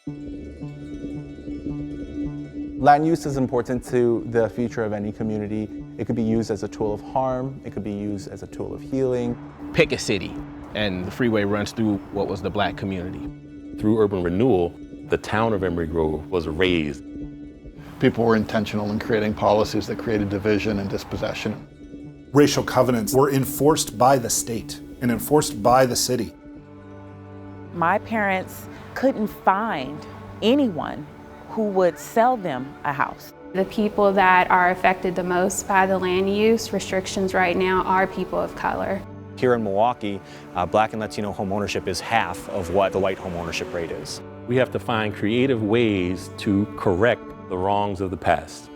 Land use is important to the future of any community. It could be used as a tool of harm. It could be used as a tool of healing. Pick a city, and the freeway runs through what was the Black community. Through urban renewal, the town of Emery Grove was raised. People were intentional in creating policies that created division and dispossession. Racial covenants were enforced by the state and enforced by the city. My parents couldn't find anyone who would sell them a house. The people that are affected the most by the land use restrictions right now are people of color. Here in Milwaukee, Black and Latino homeownership is half of what the white homeownership rate is. We have to find creative ways to correct the wrongs of the past.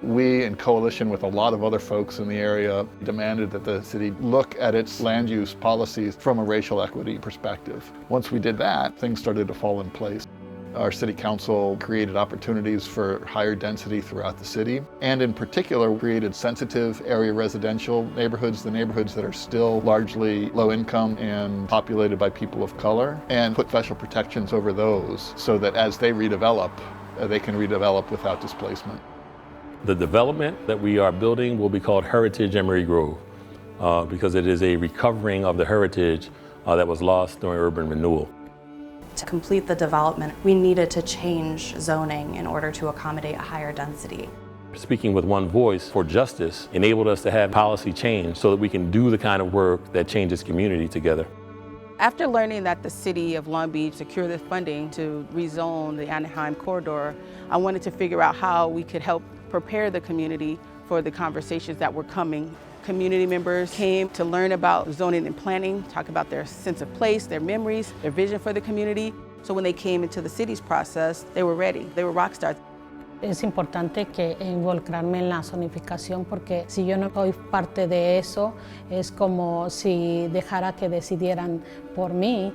We, in coalition with a lot of other folks in the area, demanded that the city look at its land use policies from a racial equity perspective. Once we did that, things started to fall in place. Our city council created opportunities for higher density throughout the city, and in particular created sensitive area residential neighborhoods, the neighborhoods that are still largely low income and populated by people of color, and put special protections over those so that as they redevelop, they can redevelop without displacement. The development that we are building will be called Heritage Emery Grove because it is a recovering of the heritage that was lost during urban renewal. To complete the development, we needed to change zoning in order to accommodate a higher density. Speaking with one voice for justice enabled us to have policy change so that we can do the kind of work that changes community together. After learning that the city of Long Beach secured the funding to rezone the Anaheim corridor, I wanted to figure out how we could help prepare the community for the conversations that were coming. Community members came to learn about zoning and planning, talk about their sense of place, their memories, their vision for the community. So when they came into the city's process, they were ready, they were rock stars. Es importante que involucrarme en la zonificación porque si yo no soy parte de eso, es como si dejara que decidieran por mí.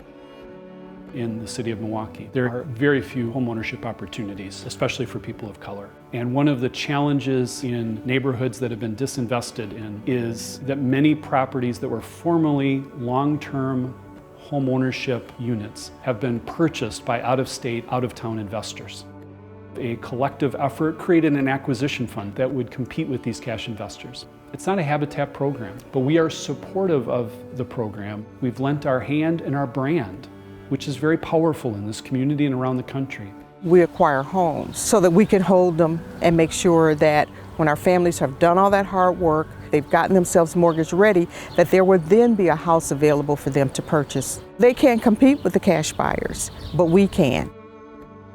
In the city of Milwaukee, there are very few homeownership opportunities, especially for people of color. And one of the challenges in neighborhoods that have been disinvested in is that many properties that were formerly long-term homeownership units have been purchased by out-of-state, out-of-town investors. A collective effort created an acquisition fund that would compete with these cash investors. It's not a habitat program, but we are supportive of the program. We've lent our hand and our brand, which is very powerful in this community and around the country. We acquire homes so that we can hold them and make sure that when our families have done all that hard work, they've gotten themselves mortgage ready, that there would then be a house available for them to purchase. They can't compete with the cash buyers, but we can.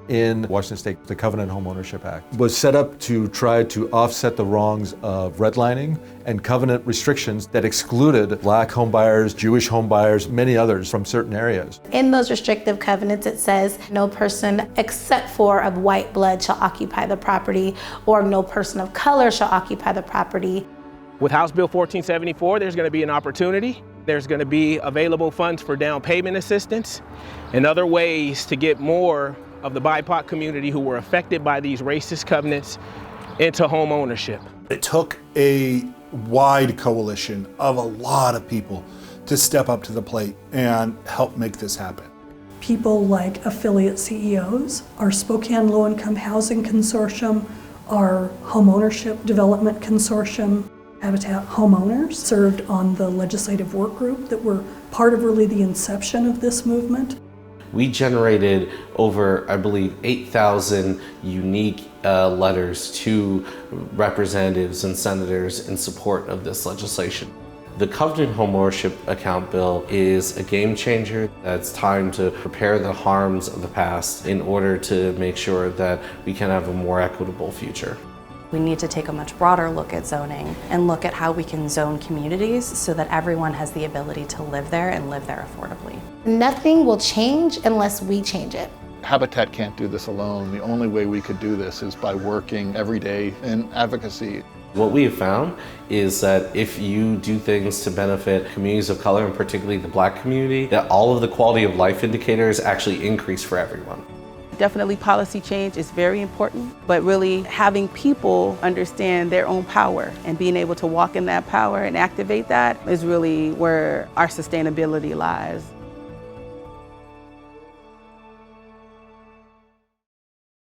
In Washington State, the Covenant Homeownership Act was set up to try to offset the wrongs of redlining and covenant restrictions that excluded Black homebuyers, Jewish homebuyers, many others from certain areas. In those restrictive covenants, it says no person except for of white blood shall occupy the property, or no person of color shall occupy the property. With House Bill 1474, there's going to be an opportunity. There's going to be available funds for down payment assistance and other ways to get more of the BIPOC community who were affected by these racist covenants into home ownership. It took a wide coalition of a lot of people to step up to the plate and help make this happen. People like affiliate CEOs, our Spokane Low Income Housing Consortium, our Home Ownership Development Consortium, Habitat Homeowners served on the legislative work group that were part of really the inception of this movement. We generated over, I believe, 8,000 unique letters to representatives and senators in support of this legislation. The Covenant Homeownership Account Bill is a game changer. It's time to prepare the harms of the past in order to make sure that we can have a more equitable future. We need to take a much broader look at zoning and look at how we can zone communities so that everyone has the ability to live there and live there affordably. Nothing will change unless we change it. Habitat can't do this alone. The only way we could do this is by working every day in advocacy. What we have found is that if you do things to benefit communities of color, and particularly the Black community, that all of the quality of life indicators actually increase for everyone. Definitely policy change is very important, but really having people understand their own power and being able to walk in that power and activate that is really where our sustainability lies.